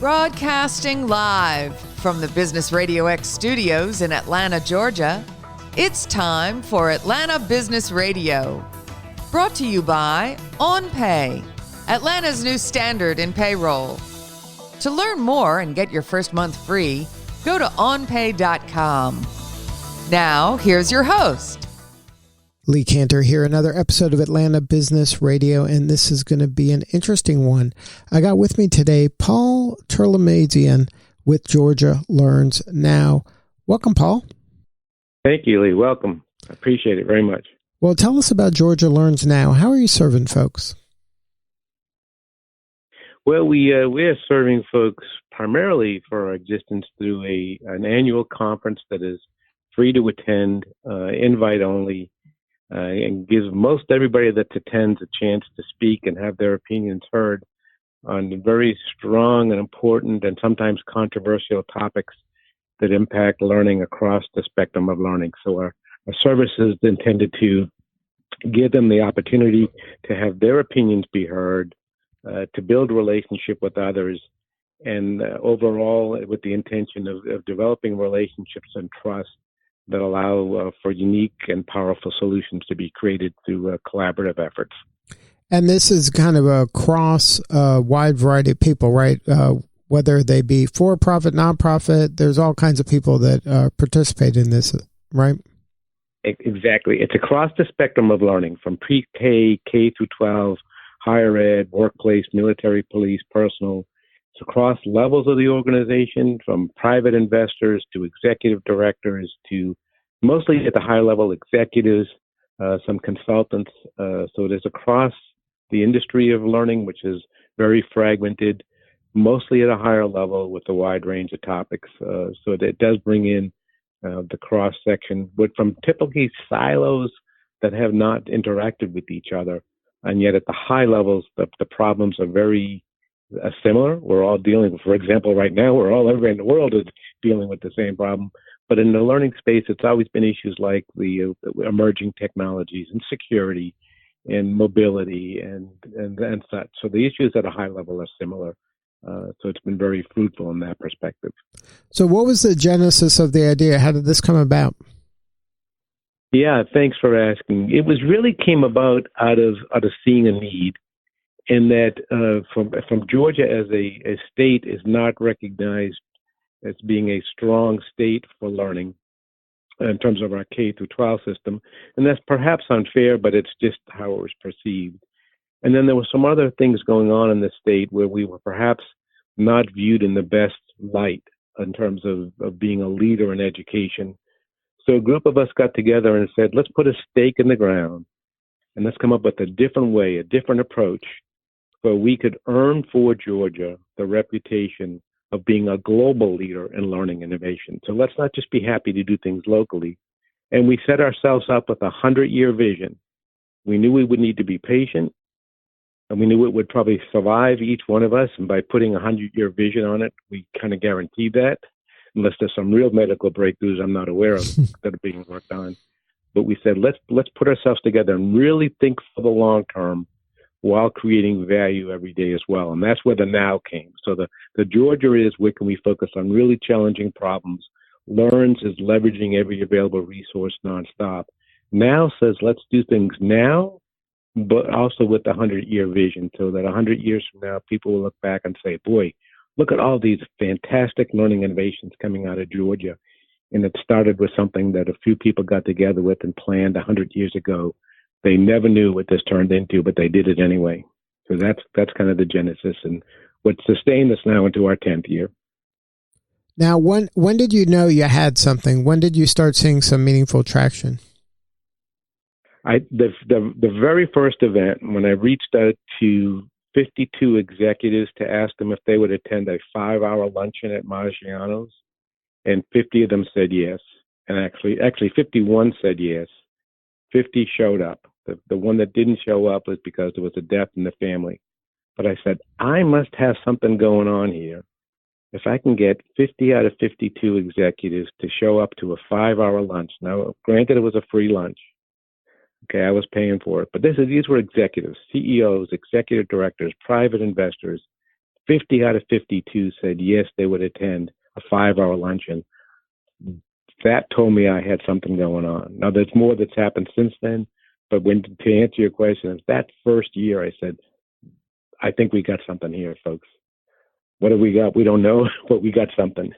Broadcasting live from the Business RadioX studios in Atlanta, Georgia, it's time for Atlanta Business Radio. Brought to you by OnPay, Atlanta's new standard in payroll. To learn more and get your first month free, go to onpay.com. Now, here's your host. Lee Cantor here, another episode of Atlanta Business Radio, and this is going to be an interesting one. I got with me today Paul Terlemezian with Georgia Learns Now. Welcome, Paul. Thank you, Lee. Welcome. I appreciate it very much. Well, tell us about Georgia Learns Now. How are you serving folks? Well, we are serving folks primarily for our existence through an annual conference that is free to attend, invite only, and gives most everybody that attends a chance to speak and have their opinions heard on very strong and important and sometimes controversial topics that impact learning across the spectrum of learning. So our service is intended to give them the opportunity to have their opinions be heard, to build relationship with others, and overall with the intention of developing relationships and trust that allow for unique and powerful solutions to be created through collaborative efforts. And this is kind of a wide variety of people, right? Whether they be for-profit, nonprofit, there's all kinds of people that participate in this, right? Exactly. It's across the spectrum of learning, from pre-K, K through 12, higher ed, workplace, military, police, personal. It's across levels of the organization, from private investors to executive directors to mostly at the higher level executives, some consultants. So it is across the industry of learning, which is very fragmented, mostly at a higher level with a wide range of topics. So that it does bring in the cross section, but from typically silos that have not interacted with each other. And yet at the high levels, the problems are very similar. We're all dealing, for example, right now, everywhere in the world is dealing with the same problem. But in the learning space, it's always been issues like the emerging technologies and security and mobility and such. So the issues at a high level are similar. So it's been very fruitful in that perspective. So what was the genesis of the idea? How did this come about? Yeah, thanks for asking. It really came about out of seeing a need, in that from Georgia as a state is not recognized as being a strong state for learning in terms of our K through 12 system, and that's perhaps unfair, but it's just how it was perceived. And then there were some other things going on in the state where we were perhaps not viewed in the best light in terms of being a leader in education. So a group of us got together and said, let's put a stake in the ground and let's come up with a different way, a different approach, where we could earn for Georgia the reputation of being a global leader in learning innovation. So let's not just be happy to do things locally. And we set ourselves up with a 100-year vision. We knew we would need to be patient, and we knew it would probably survive each one of us. And by putting a 100-year vision on it, we kind of guaranteed that, unless there's some real medical breakthroughs I'm not aware of that are being worked on. But we said, let's put ourselves together and really think for the long term while creating value every day as well. And that's where the now came. So the Georgia is, where can we focus on really challenging problems? Learns is leveraging every available resource nonstop. Now says, let's do things now, but also with the 100-year vision, so that 100 years from now, people will look back and say, boy, look at all these fantastic learning innovations coming out of Georgia. And it started with something that a few people got together with and planned 100 years ago. They never knew what this turned into, but they did it anyway. So that's kind of the genesis and what sustained us now into our 10th year. Now, when did you know you had something? When did you start seeing some meaningful traction? The very first event, when I reached out to 52 executives to ask them if they would attend a 5-hour luncheon at Maggiano's, and 50 of them said yes. And actually 51 said yes. 50 showed up. The one that didn't show up was because there was a death in the family. But I said, I must have something going on here. If I can get 50 out of 52 executives to show up to a 5-hour lunch. Now, granted, it was a free lunch. Okay, I was paying for it. But these were executives, CEOs, executive directors, private investors, 50 out of 52 said yes, they would attend a 5-hour luncheon. That told me I had something going on. Now, there's more that's happened since then, but to answer your question, that first year I said, I think we got something here, folks. What have we got? We don't know, but we got something.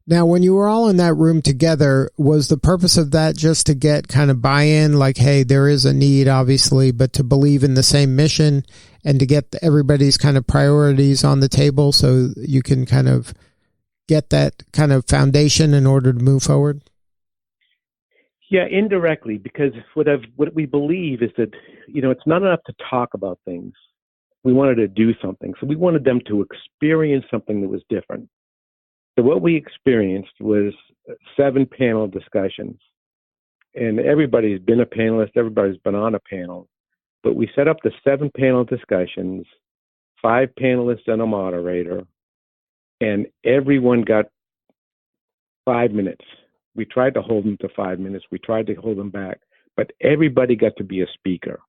Now, when you were all in that room together, was the purpose of that just to get kind of buy-in, like, hey, there is a need, obviously, but to believe in the same mission and to get everybody's kind of priorities on the table so you can kind of get that kind of foundation in order to move forward? Yeah, indirectly, because what we believe is that, it's not enough to talk about things. We wanted to do something. So we wanted them to experience something that was different. So what we experienced was 7 panel discussions. And everybody's been a panelist, everybody's been on a panel. But we set up the 7 panel discussions, 5 panelists and a moderator, and everyone got 5 minutes. We tried to hold them to 5 minutes. We tried to hold them back. But everybody got to be a speaker.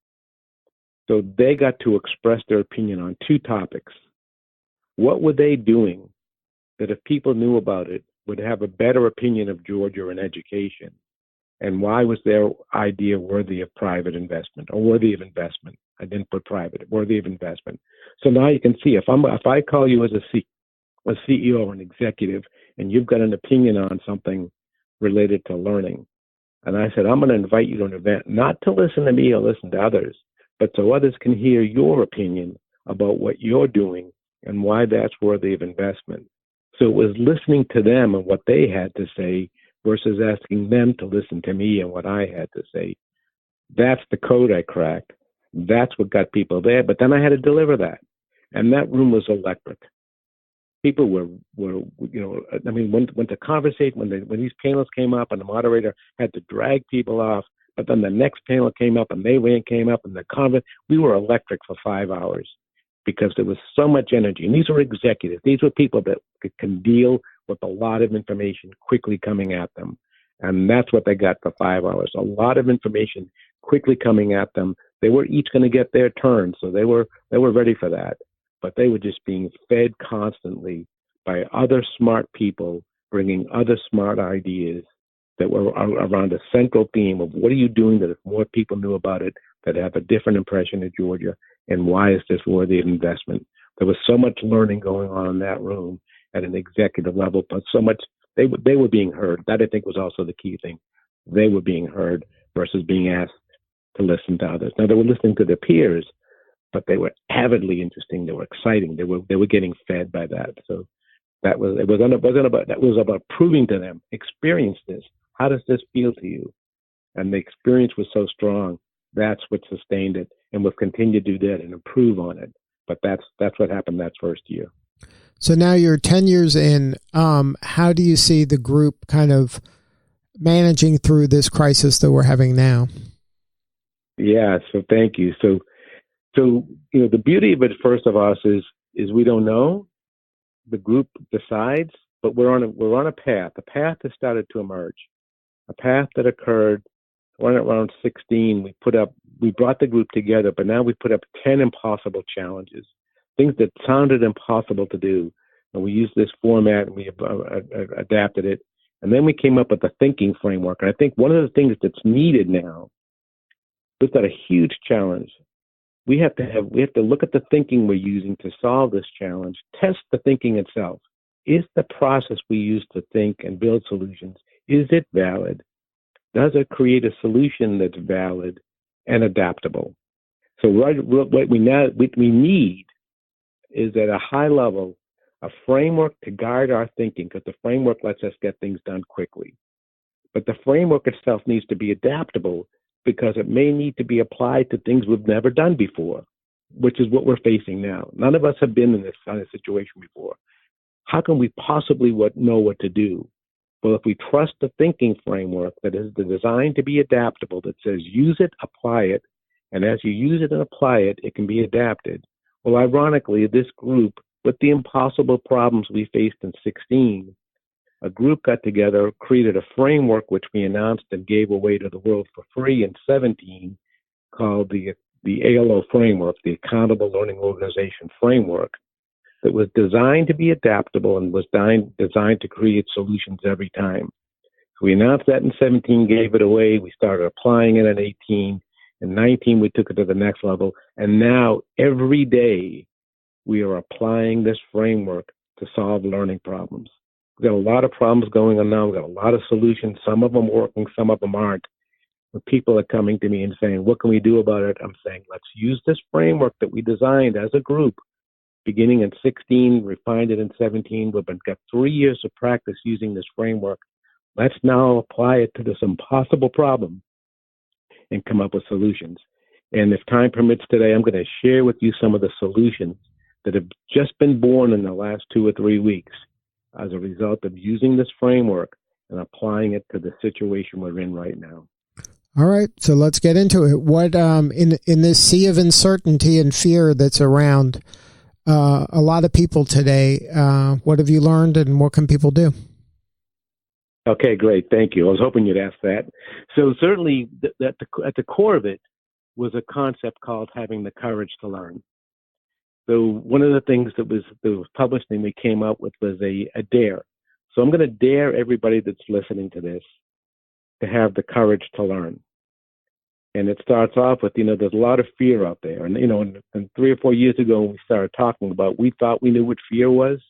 So they got to express their opinion on 2 topics. What were they doing that if people knew about it would have a better opinion of Georgia and education? And why was their idea worthy of private investment or worthy of investment? I didn't put private, worthy of investment. So now you can see if I call you as a CEO or an executive and you've got an opinion on something related to learning, and I said, I'm going to invite you to an event, not to listen to me or listen to others, but so others can hear your opinion about what you're doing and why that's worthy of investment. So it was listening to them and what they had to say versus asking them to listen to me and what I had to say. That's the code I cracked. That's what got people there. But then I had to deliver that. And that room was electric. People were when the conversation, when these panels came up and the moderator had to drag people off, but then the next panel came up and came up and we were electric for 5 hours because there was so much energy. And these were executives. These were people that can deal with a lot of information quickly coming at them. And that's what they got for 5 hours. A lot of information quickly coming at them. They were each going to get their turn. So they were ready for that. But they were just being fed constantly by other smart people bringing other smart ideas that were around a central theme of what are you doing that if more people knew about it, that have a different impression of Georgia, and why is this worthy of investment? There was so much learning going on in that room at an executive level, but so much they were being heard. That I think was also the key thing. They were being heard versus being asked to listen to others. Now they were listening to their peers, but they were avidly interesting. They were exciting. They were getting fed by that. So that was about proving to them, experience this. How does this feel to you? And the experience was so strong. That's what sustained it, and we'll continue to do that and improve on it. But that's what happened that first year. So now you're 10 years in. How do you see the group kind of managing through this crisis that we're having now? Yeah. So thank you. So the beauty of it, first of all, is we don't know. The group decides, but we're on a path. A path has started to emerge. A path that occurred around 16. We brought the group together, but now we put up 10 impossible challenges, things that sounded impossible to do. And we used this format and we adapted it. And then we came up with a thinking framework. And I think one of the things that's needed now, we've got a huge challenge. We have to look at the thinking we're using to solve this challenge, test the thinking itself. Is the process we use to think and build solutions, is it valid? Does it create a solution that's valid and adaptable? So what we need is at a high level, a framework to guide our thinking, because the framework lets us get things done quickly. But the framework itself needs to be adaptable because it may need to be applied to things we've never done before, which is what we're facing now. None of us have been in this kind of situation before. How can we possibly know what to do? Well, if we trust the thinking framework that is designed to be adaptable, that says use it, apply it, and as you use it and apply it, it can be adapted. Well, ironically, this group, with the impossible problems we faced in 16, a group got together, created a framework which we announced and gave away to the world for free in 17, called the ALO framework, the Accountable Learning Organization Framework. that was designed to be adaptable and was designed to create solutions every time. So we announced that in 17, gave it away. We started applying it in 18. In 19, we took it to the next level. And now every day we are applying this framework to solve learning problems. We've got a lot of problems going on now. We've got a lot of solutions. Some of them working, some of them aren't. When people are coming to me and saying, what can we do about it? I'm saying, let's use this framework that we designed as a group, beginning in 16, refined it in 17. We've got 3 years of practice using this framework. Let's now apply it to this impossible problem and come up with solutions. And if time permits today, I'm going to share with you some of the solutions that have just been born in the last 2 or 3 weeks as a result of using this framework and applying it to the situation we're in right now. All right, so let's get into it. What in this sea of uncertainty and fear that's around a lot of people today, what have you learned and what can people do? Okay, great. Thank you. I was hoping you'd ask that. So certainly at the core of it was a concept called having the courage to learn. So one of the things that was published and we came up with was a dare. So I'm going to dare everybody that's listening to this to have the courage to learn. And it starts off with, there's a lot of fear out there. And, and 3 or 4 years ago when we started talking about, we thought we knew what fear was.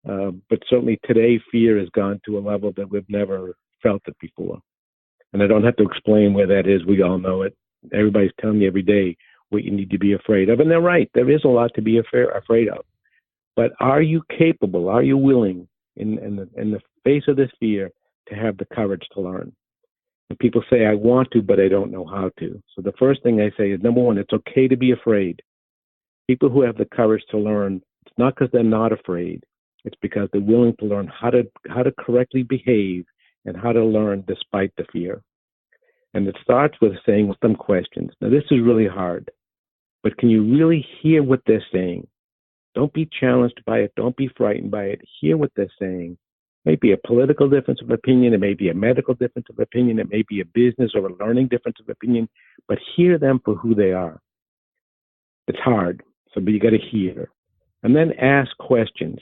But certainly today, fear has gone to a level that we've never felt it before. And I don't have to explain where that is. We all know it. Everybody's telling you every day what you need to be afraid of. And they're right. There is a lot to be afraid of. But are you capable? Are you willing in the face of this fear to have the courage to learn? And people say, I want to, but I don't know how to. So the first thing I say is, number one, it's okay to be afraid. People who have the courage to learn, it's not because they're not afraid. It's because they're willing to learn how to correctly behave and how to learn despite the fear. And it starts with saying some questions. Now, this is really hard, but can you really hear what they're saying? Don't be challenged by it. Don't be frightened by it. Hear what they're saying. It may be a political difference of opinion. It may be a medical difference of opinion. It may be a business or a learning difference of opinion, but hear them for who they are. It's hard, but you got to hear. And then ask questions,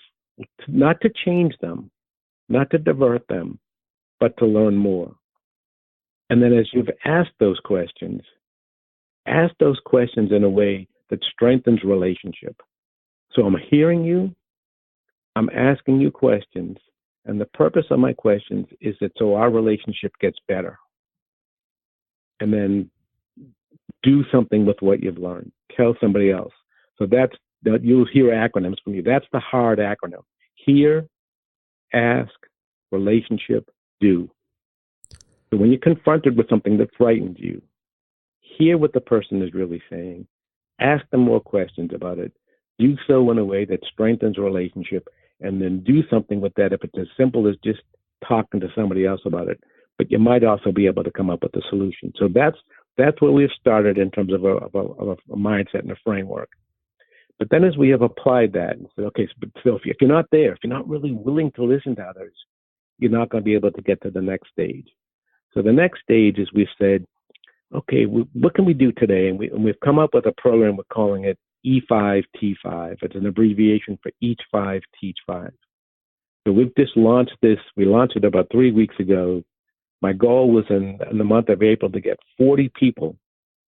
not to change them, not to divert them, but to learn more. And then as you've asked those questions, ask those questions in a way that strengthens relationship. So I'm hearing you, I'm asking you questions, and the purpose of my questions is that so our relationship gets better. And then do something with what you've learned. Tell somebody else. So you'll hear acronyms from me. That's the hard acronym. Hear, ask, relationship, do. So when you're confronted with something that frightens you, hear what the person is really saying. Ask them more questions about it. Do so in a way that strengthens a relationship, and then do something with that if it's as simple as just talking to somebody else about it. But you might also be able to come up with a solution. So that's where we've started in terms of a mindset and a framework. But then as we have applied that and said, okay, so if you're not there, if you're not really willing to listen to others, you're not going to be able to get to the next stage. So the next stage is we've said, okay, what can we do today? And we've come up with a program, we're calling it E5 T5. It's an abbreviation for Each 5, Teach 5. So we've just launched this. We launched it about 3 weeks ago. My goal was in the month of April to get 40 people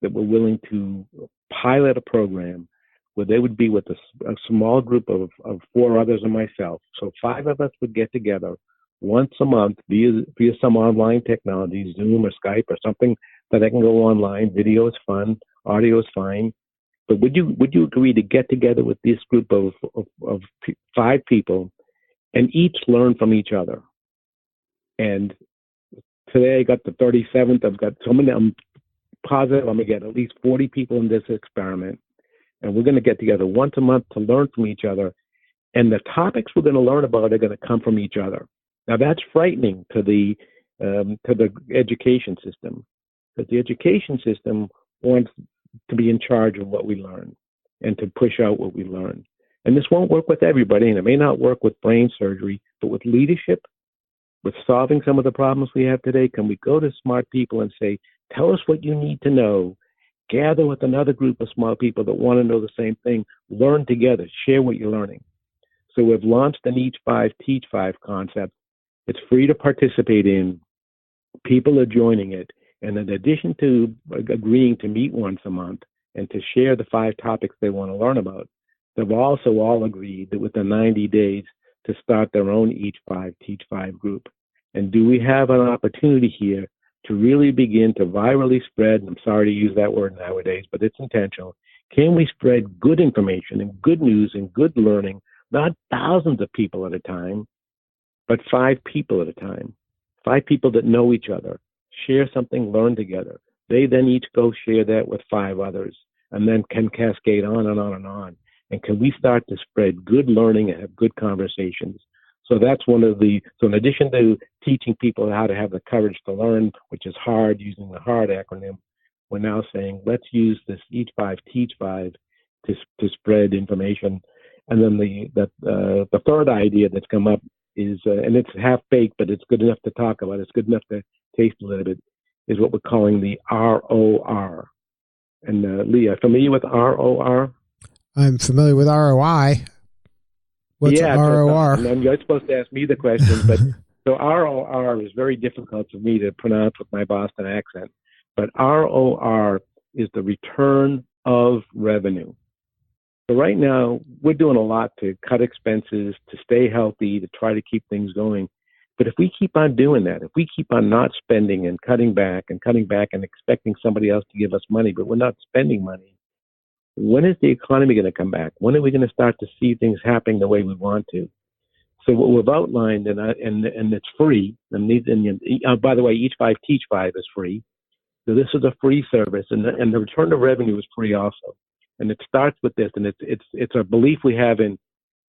that were willing to pilot a program where they would be with a small group of 4 others and myself. So 5 of us would get together once a month via some online technology, Zoom or Skype or something that I can go online. Video is fun, audio is fine. But would you agree to get together with this group of 5 people and each learn from each other? And today I got the 37th. I'm positive I'm going to get at least 40 people in this experiment. And we're going to get together once a month to learn from each other. And the topics we're going to learn about are going to come from each other. Now that's frightening to the education system, because the education system wants to be in charge of what we learn and to push out what we learn. And this won't work with everybody, and it may not work with brain surgery, but with leadership, with solving some of the problems we have today, can we go to smart people and say, tell us what you need to know, gather with another group of smart people that want to know the same thing, learn together, share what you're learning. So we've launched an Each Five, Teach Five concept. It's free to participate in. People are joining it. And in addition to agreeing to meet once a month and to share the 5 topics they want to learn about, they've also all agreed that within 90 days to start their own Each Five, Teach Five group. And do we have an opportunity here to really begin to virally spread, and I'm sorry to use that word nowadays, but it's intentional. Can we spread good information and good news and good learning, not thousands of people at a time, but 5 people at a time, 5 people that know each other, share something, learn together. They then each go share that with 5 others, and then can cascade on and on and on. And can we start to spread good learning and have good conversations? So that's one of the, so in addition to teaching people how to have the courage to learn, which is hard, using the HARD acronym, we're now saying, let's use this Each Five, Teach Five to spread information. And then the third idea that's come up is, and it's half-baked, but it's good enough to talk about, it's good enough to taste a little bit, is what we're calling the ROR. And Leah, familiar with ROR? I'm familiar with ROI. What's ROR? And you're supposed to ask me the question, but so ROR is very difficult for me to pronounce with my Boston accent. But ROR is the return of revenue. So right now, we're doing a lot to cut expenses, to stay healthy, to try to keep things going. But if we keep on doing that, if we keep on not spending and cutting back and expecting somebody else to give us money, but we're not spending money, when is the economy going to come back? When are we going to start to see things happening the way we want to? So what we've outlined, and it's free, and by the way, Each Five, Teach Five is free. So this is a free service, and the return of revenue is free also. And it starts with this, and it's a belief we have in,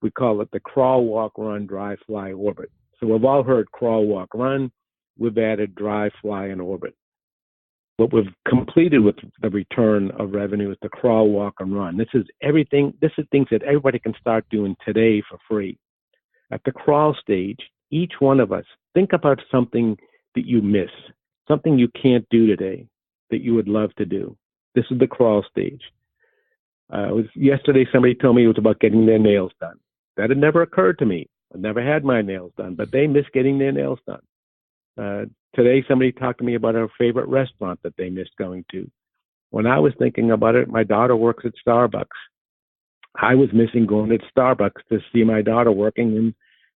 we call it the crawl, walk, run, drive, fly, orbit. So we've all heard crawl, walk, run. We've added drive, fly, and orbit. What we've completed with the return of revenue is the crawl, walk, and run. This is everything. This is things that everybody can start doing today for free. At the crawl stage, each one of us, think about something that you miss, something you can't do today that you would love to do. This is the crawl stage. Yesterday, somebody told me it was about getting their nails done. That had never occurred to me. I never had my nails done, but they miss getting their nails done. Today, somebody talked to me about a favorite restaurant that they missed going to. When I was thinking about it, my daughter works at Starbucks. I was missing going to Starbucks to see my daughter working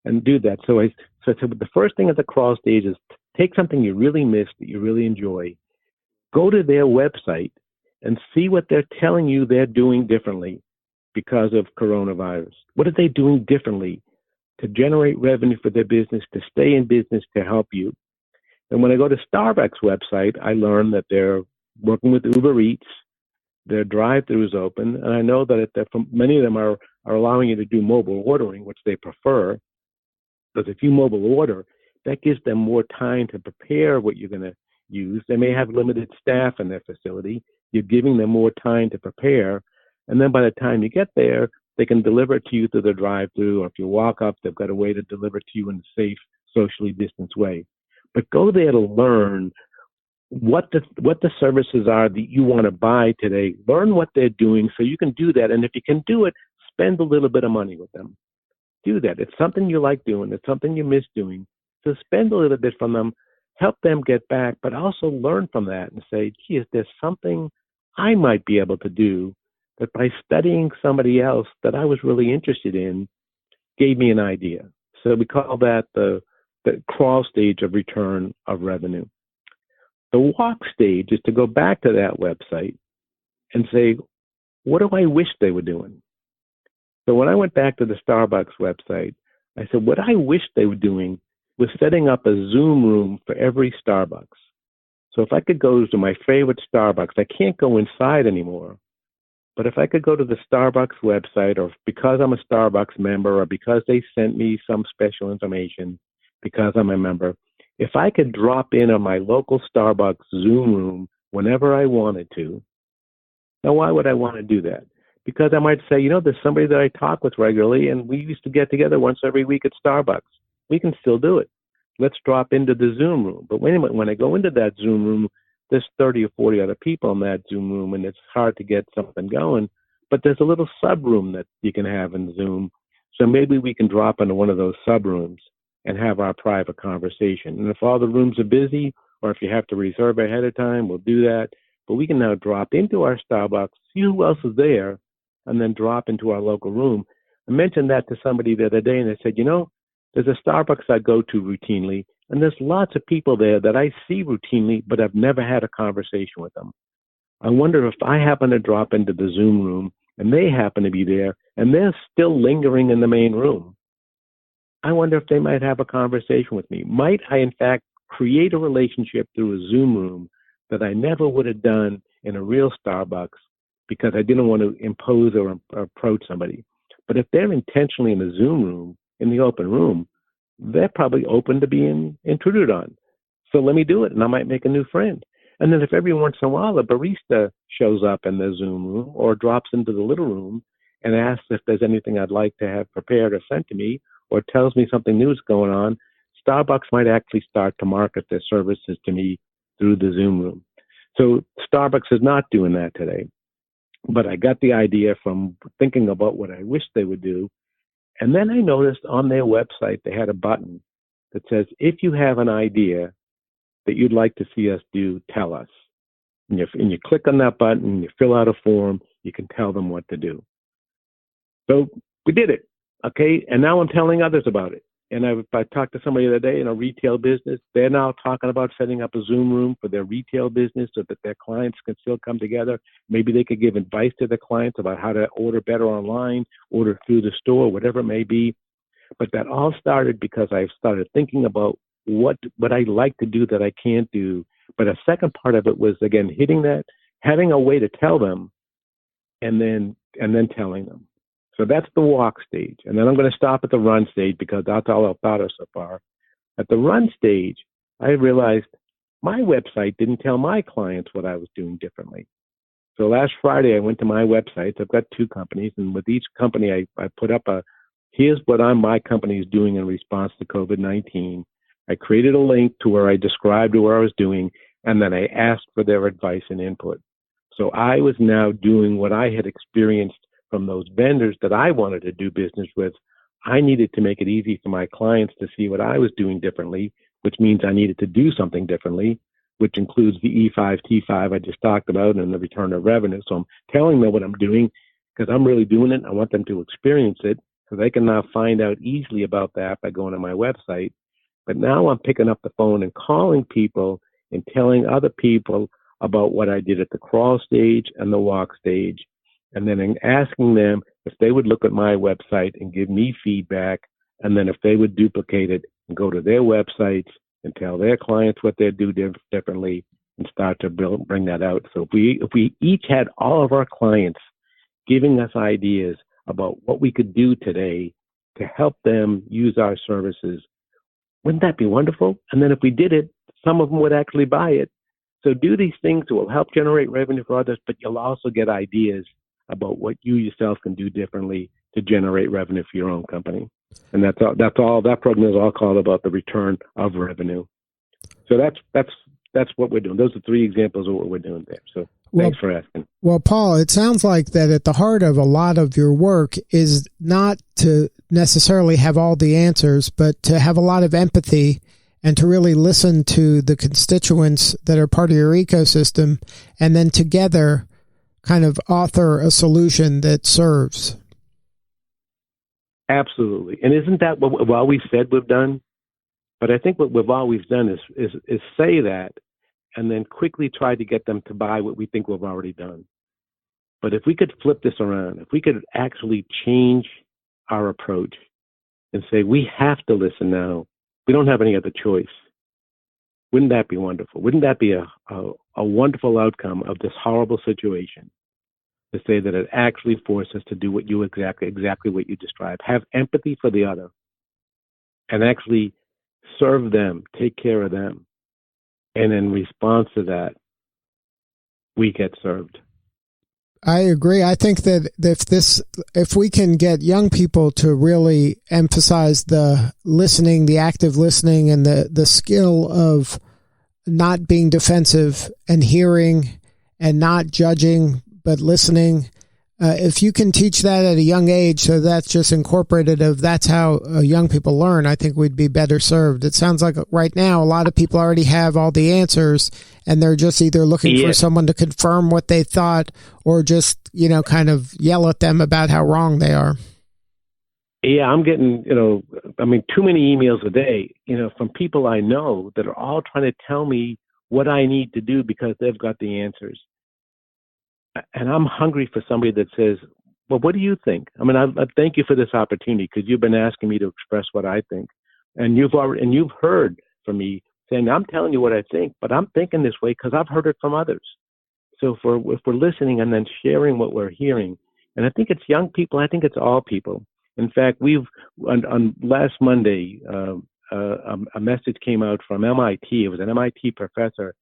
and do that. So the first thing at the crawl stage is take something you really miss that you really enjoy, go to their website and see what they're telling you they're doing differently because of coronavirus. What are they doing differently to generate revenue for their business, to stay in business, to help you? And when I go to Starbucks website, I learn that they're working with Uber Eats, their drive-thru is open, and I know that many of them are allowing you to do mobile ordering, which they prefer, because if you mobile order, that gives them more time to prepare what you're going to use. They may have limited staff in their facility. You're giving them more time to prepare, and then by the time you get there, they can deliver it to you through the drive-thru, or if you walk up, they've got a way to deliver it to you in a safe, socially distanced way. But go there to learn what the services are that you want to buy today. Learn what they're doing so you can do that. And if you can do it, spend a little bit of money with them. Do that. It's something you like doing. It's something you miss doing. So spend a little bit from them, help them get back, but also learn from that and say, gee, is there something I might be able to do that by studying somebody else that I was really interested in gave me an idea? So we call that the crawl stage of return of revenue. The walk stage is to go back to that website and say, what do I wish they were doing? So when I went back to the Starbucks website, I said, what I wish they were doing was setting up a Zoom room for every Starbucks. So if I could go to my favorite Starbucks, I can't go inside anymore. But if I could go to the Starbucks website, or because I'm a Starbucks member, or because they sent me some special information, because I'm a member, if I could drop in on my local Starbucks Zoom room whenever I wanted to. Now, why would I want to do that? Because I might say, there's somebody that I talk with regularly, and we used to get together once every week at Starbucks. We can still do it. Let's drop into the Zoom room. But wait a minute, when I go into that Zoom room, there's 30 or 40 other people in that Zoom room, and it's hard to get something going. But there's a little sub room that you can have in Zoom So maybe we can drop into one of those sub rooms and have our private conversation. And if all the rooms are busy, or if you have to reserve ahead of time, we'll do that. But we can now drop into our Starbucks, see who else is there, and then drop into our local room. I mentioned that to somebody the other day, and they said, there's a Starbucks I go to routinely, and there's lots of people there that I see routinely, but I've never had a conversation with them. I wonder if I happen to drop into the Zoom room, and they happen to be there, and they're still lingering in the main room. I wonder if they might have a conversation with me. Might I, in fact, create a relationship through a Zoom room that I never would have done in a real Starbucks because I didn't want to impose or approach somebody. But if they're intentionally in the Zoom room, in the open room, they're probably open to being intruded on. So let me do it, and I might make a new friend. And then if every once in a while a barista shows up in the Zoom room or drops into the little room and asks if there's anything I'd like to have prepared or sent to me, or tells me something new is going on, Starbucks might actually start to market their services to me through the Zoom room. So Starbucks is not doing that today. But I got the idea from thinking about what I wish they would do. And then I noticed on their website they had a button that says, if you have an idea that you'd like to see us do, tell us. And you click on that button, and you fill out a form, you can tell them what to do. So we did it. Okay, and now I'm telling others about it. And I talked to somebody the other day in a retail business. They're now talking about setting up a Zoom room for their retail business so that their clients can still come together. Maybe they could give advice to their clients about how to order better online, order through the store, whatever it may be. But that all started because I started thinking about what I like to do that I can't do. But a second part of it was, again, hitting that, having a way to tell them, and then telling them. So that's the walk stage. And then I'm going to stop at the run stage because that's all I've thought of so far. At the run stage, I realized my website didn't tell my clients what I was doing differently. So last Friday, I went to my website. I've got two companies, and with each company, I put up here's what my company is doing in response to COVID-19. I created a link to where I described what I was doing, and then I asked for their advice and input. So I was now doing what I had experienced from those vendors that I wanted to do business with. I needed to make it easy for my clients to see what I was doing differently, which means I needed to do something differently, which includes the E5, T5 I just talked about and the return of revenue. So I'm telling them what I'm doing because I'm really doing it. I want them to experience it so they can now find out easily about that by going to my website. But now I'm picking up the phone and calling people and telling other people about what I did at the crawl stage and the walk stage. And then asking them if they would look at my website and give me feedback, and then if they would duplicate it and go to their websites and tell their clients what they'd do differently and start to bring that out. So if we each had all of our clients giving us ideas about what we could do today to help them use our services, wouldn't that be wonderful? And then if we did it, some of them would actually buy it. So do these things that will help generate revenue for others, but you'll also get ideas about what you yourself can do differently to generate revenue for your own company. And that's all that program is all called about the return of revenue. So that's what we're doing. Those are three examples of what we're doing there. So thanks for asking. Well, Paul, it sounds like that at the heart of a lot of your work is not to necessarily have all the answers, but to have a lot of empathy and to really listen to the constituents that are part of your ecosystem, and then together kind of author a solution that serves. Absolutely. And isn't that what we've always said we've done? But I think what we've always done is say that and then quickly try to get them to buy what we think we've already done. But if we could flip this around, if we could actually change our approach and say, we have to listen now, we don't have any other choice. Wouldn't that be wonderful? Wouldn't that be a wonderful outcome of this horrible situation? To say that it actually forced us to do what you exactly what you described. Have empathy for the other and actually serve them, take care of them. And in response to that, we get served. I agree. I think that if we can get young people to really emphasize the listening, the active listening, and the skill of not being defensive and hearing and not judging, but listening, if you can teach that at a young age, so that's just incorporated that's how young people learn, I think we'd be better served. It sounds like right now a lot of people already have all the answers, and they're just either looking for someone to confirm what they thought or just, kind of yell at them about how wrong they are. Yeah, I'm getting, too many emails a day, from people I know that are all trying to tell me what I need to do because they've got the answers. And I'm hungry for somebody that says, well, what do you think? I thank you for this opportunity because you've been asking me to express what I think. And you've heard from me saying, I'm telling you what I think, but I'm thinking this way because I've heard it from others. So if we're listening and then sharing what we're hearing, and I think it's young people, I think it's all people. In fact, on last Monday, a message came out from MIT. It was an MIT professor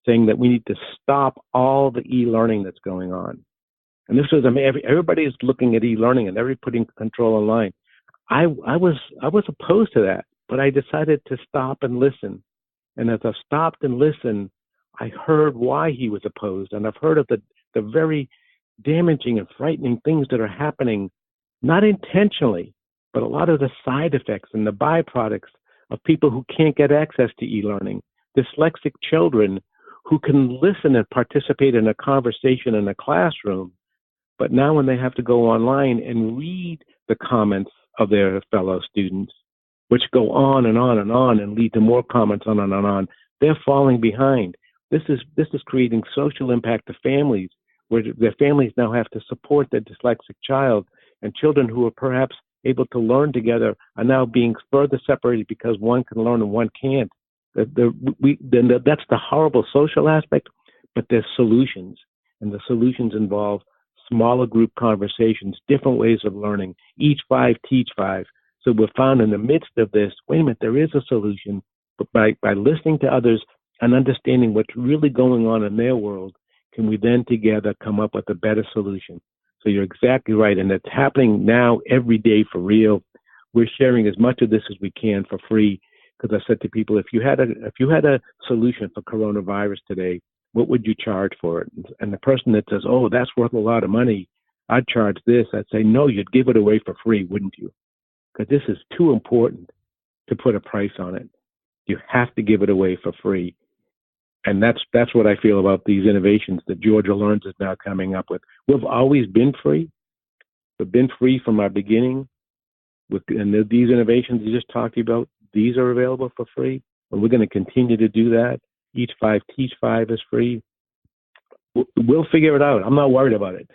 saying that we need to stop all the e-learning that's going on. And this was, everybody is looking at e-learning and everybody putting control online. I was opposed to that, but I decided to stop and listen. And as I stopped and listened, I heard why he was opposed. And I've heard of the very damaging and frightening things that are happening, not intentionally, but a lot of the side effects and the byproducts of people who can't get access to e-learning, dyslexic children who can listen and participate in a conversation in a classroom, but now when they have to go online and read the comments of their fellow students, which go on and on and on and lead to more comments on and on, they're falling behind. This is creating social impact to families, where their families now have to support their dyslexic child, and children who are perhaps able to learn together are now being further separated because one can learn and one can't. That's the horrible social aspect, but there's solutions, and the solutions involve smaller group conversations, different ways of learning, each 5, teach 5. So we're found in the midst of this, wait a minute, there is a solution, but by listening to others and understanding what's really going on in their world, can we then together come up with a better solution? So you're exactly right, and it's happening now every day for real. We're sharing as much of this as we can for free. Because I said to people, if you had a solution for coronavirus today, what would you charge for it? And the person that says, oh, that's worth a lot of money, I'd charge this. I'd say, no, you'd give it away for free, wouldn't you? Because this is too important to put a price on it. You have to give it away for free. And that's what I feel about these innovations that Georgia Learns is now coming up with. We've always been free. We've been free from our beginning. And these innovations you just talked about, these are available for free, and we're going to continue to do that. Each 5, teach 5 is free. We'll figure it out. I'm not worried about it.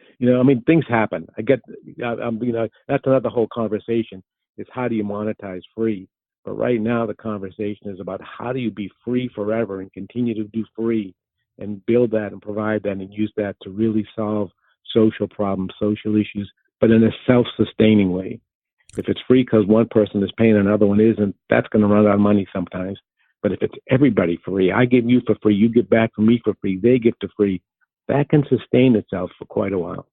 Things happen. That's another whole conversation. Is how do you monetize free? But right now, the conversation is about how do you be free forever and continue to do free and build that and provide that and use that to really solve social problems, social issues, but in a self-sustaining way. If it's free because one person is paying and another one isn't, that's going to run out of money sometimes. But if it's everybody free, I give you for free, you give back from me for free, they give to free, that can sustain itself for quite a while.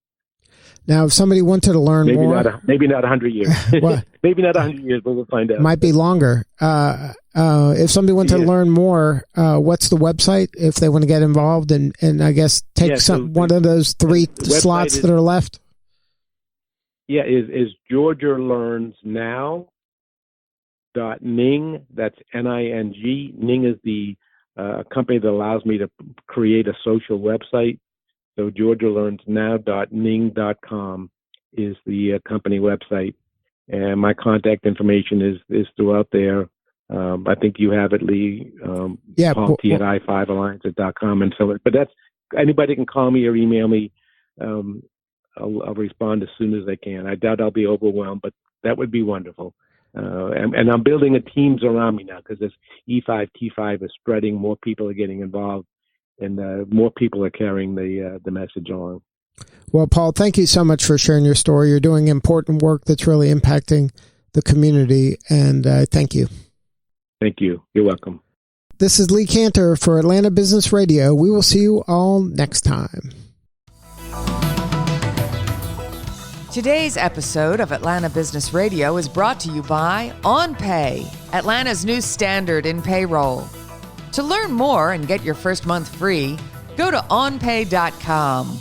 Now, if somebody wanted to learn more... maybe not 100 years. Well, maybe not 100 years, but we'll find out. Might be longer. If somebody wanted to learn more, what's the website if they want to get involved and I guess take one of those 3 slots that are left? Yeah, is GeorgiaLearnsNow.Ning. That's Ning. Ning is the company that allows me to create a social website. So GeorgiaLearnsNow.Ning.com is the company website. And my contact information is throughout there. I think you have it, Lee. Paul T at iFiveAlliance.com. And so, but that's, anybody can call me or email me. I'll respond as soon as I can. I doubt I'll be overwhelmed, but that would be wonderful. And I'm building teams around me now because this E5, T5 is spreading. More people are getting involved, and more people are carrying the message along. Well, Paul, thank you so much for sharing your story. You're doing important work that's really impacting the community, and thank you. Thank you. You're welcome. This is Lee Cantor for Atlanta Business Radio. We will see you all next time. Today's episode of Atlanta Business Radio is brought to you by OnPay, Atlanta's new standard in payroll. To learn more and get your first month free, go to onpay.com.